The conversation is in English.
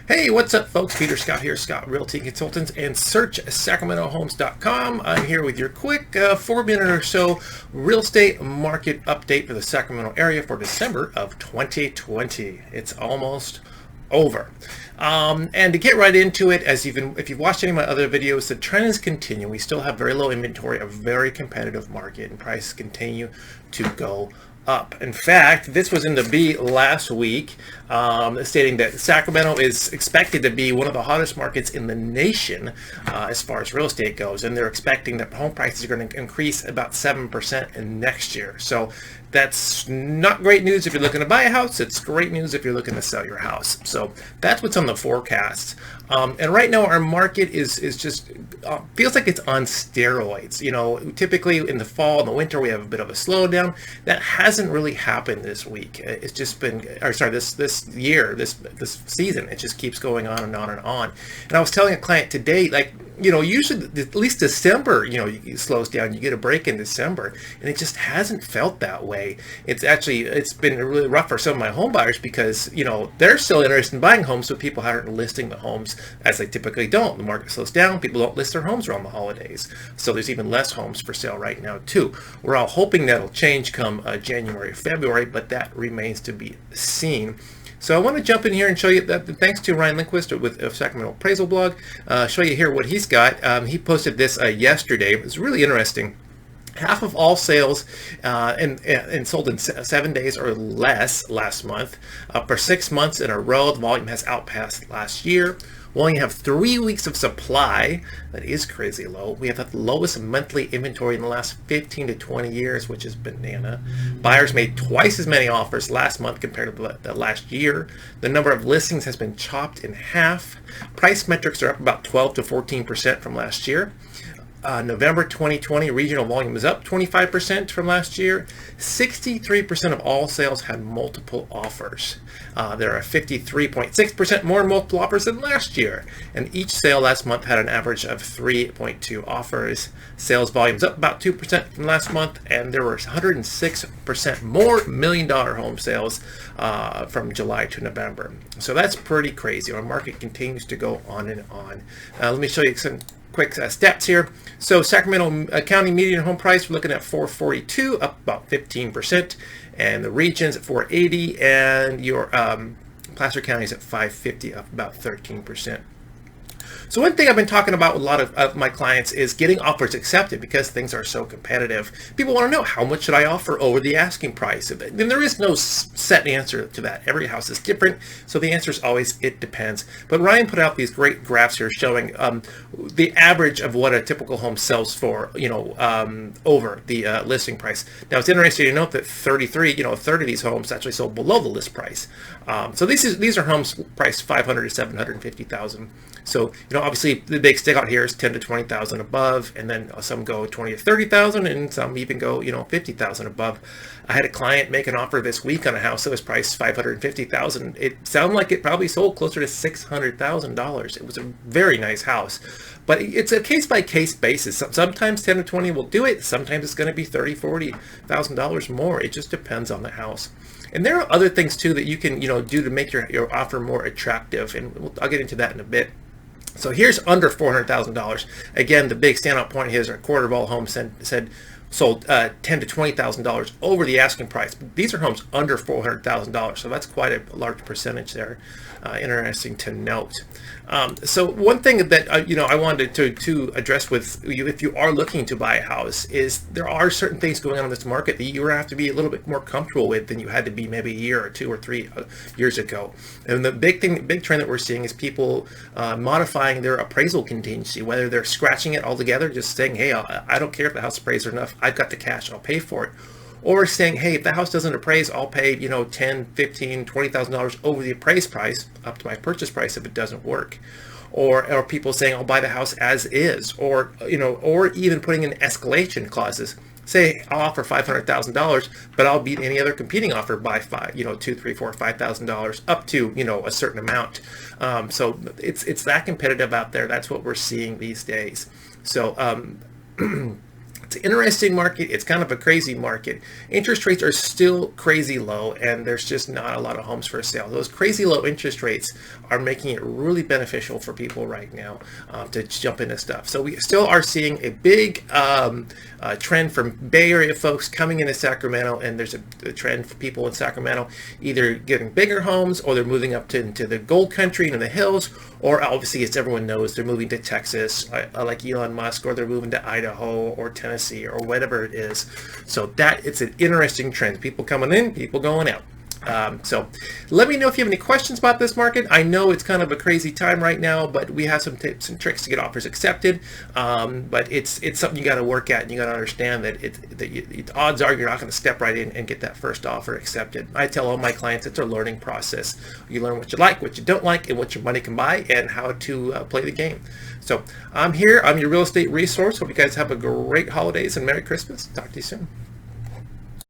Hey, what's up, folks? Peter Scott here, Scott Realty Consultants, and search SacramentoHomes.com. I'm here with your quick 4-minute or so real estate market update for the Sacramento area for December of 2020. It's almost over. And to get right into it, if you've watched any of my other videos, the trend is continuing. We still have very low inventory, a very competitive market, and prices continue to go up. In fact, this was in the B last week, stating that Sacramento is expected to be one of the hottest markets in the nation as far as real estate goes, and they're expecting that home prices are going to increase about 7% in next year. So that's not great news if you're looking to buy a house. It's great news if you're looking to sell your house. So that's what's on the forecast. And right now our market is just feels like it's on steroids. You know, typically in the fall and the winter we have a bit of a slowdown. That hasn't really happened this week. It's just been, or sorry, this year, this season. It just keeps going on and on and on. And I was telling a client today, like, you know, usually at least December, you know, it slows down. You get a break in December, and it just hasn't felt that way. It's been really rough for some of my home buyers because, you know, they're still interested in buying homes, so people aren't listing the homes as they typically don't. The market slows down. People don't list their homes around the holidays, so there's even less homes for sale right now too. We're all hoping that'll change come January, February, but that remains to be seen. So I want to jump in here and show you that thanks to Ryan Lindquist with Sacramento Appraisal Blog, show you here what he's got. He posted this yesterday. It was really interesting. Half of all sales and sold in 7 days or less last month. For 6 months in a row, the volume has outpaced last year. We only have 3 weeks of supply. That is crazy low. We have the lowest monthly inventory in the last 15 to 20 years, which is banana. Buyers made twice as many offers last month compared to the last year. The number of listings has been chopped in half. Price metrics are up about 12 to 14% from last year. November 2020 regional volume is up 25% from last year. 63% of all sales had multiple offers. There are 53.6% more multiple offers than last year. And each sale last month had an average of 3.2 offers. Sales volume's up about 2% from last month, and there were 106% more $1 million home sales from July to November. So that's pretty crazy. Our market continues to go on and on. Let me show you some quick stats here. So Sacramento County median home price, we're looking at $442, up about 15%, and the region's at $480, and your Placer County is at $550, up about 13%. So one thing I've been talking about with a lot of my clients is getting offers accepted because things are so competitive. People want to know, how much should I offer over the asking price? And there is no set answer to that. Every house is different, so the answer is always, it depends. But Ryan put out these great graphs here showing the average of what a typical home sells for, you know, over the listing price. Now it's interesting to note that a third of these homes actually sold below the list price. So these are homes priced $500,000 to $750,000. So, you know, obviously the big stick out here is 10 to 20,000 above, and then some go 20 to 30,000, and some even go, you know, 50,000 above. I had a client make an offer this week on a house that was priced $550,000. It sounded like it probably sold closer to $600,000. It was a very nice house, but it's a case by case basis. Sometimes 10 to 20 will do it. Sometimes it's going to be $30,000, $40,000 more. It just depends on the house. And there are other things too that you can, you know, do to make your offer more attractive, and I'll get into that in a bit. So here's under $400,000. Again, the big standout point here is a quarter of all homes said sold $10,000 to $20,000 over the asking price. But these are homes under $400,000, so that's quite a large percentage there. Interesting to note. So one thing that you know, I wanted to address with you, if you are looking to buy a house, is there are certain things going on in this market that you have to be a little bit more comfortable with than you had to be maybe a year or 2 or 3 years ago. And the big trend that we're seeing is people modifying their appraisal contingency, whether they're scratching it altogether, just saying, hey, I don't care if the house appraised enough, I've got the cash, I'll pay for it. Or saying, hey, if the house doesn't appraise, I'll pay, you know, $10,000, $15,000, $20,000 over the appraised price up to my purchase price if it doesn't work. Or people saying, I'll buy the house as is, or, you know, or even putting in escalation clauses. Say, I'll offer $500,000, but I'll beat any other competing offer by $2,000, $3,000, $4,000, $5,000 up to, you know, a certain amount. So it's that competitive out there. That's what we're seeing these days. So It's an interesting market. It's kind of a crazy market. Interest rates are still crazy low, and there's just not a lot of homes for sale. Those crazy low interest rates are making it really beneficial for people right now to jump into stuff. So we still are seeing a big trend from Bay Area folks coming into Sacramento, and there's a trend for people in Sacramento either getting bigger homes, or they're moving up into the gold country, into the hills, or obviously, as everyone knows, they're moving to Texas, like Elon Musk, or they're moving to Idaho or Tennessee or whatever it is. So it's an interesting trend. People coming in, people going out. So let me know if you have any questions about this market. I know it's kind of a crazy time right now, but we have some tips and tricks to get offers accepted. But it's something you got to work at, and you got to understand that the odds are you're not going to step right in and get that first offer accepted. I tell all my clients it's a learning process. You learn what you like, what you don't like, and what your money can buy, and how to play the game. So I'm here. I'm your real estate resource. Hope you guys have a great holidays and Merry Christmas. Talk to you soon.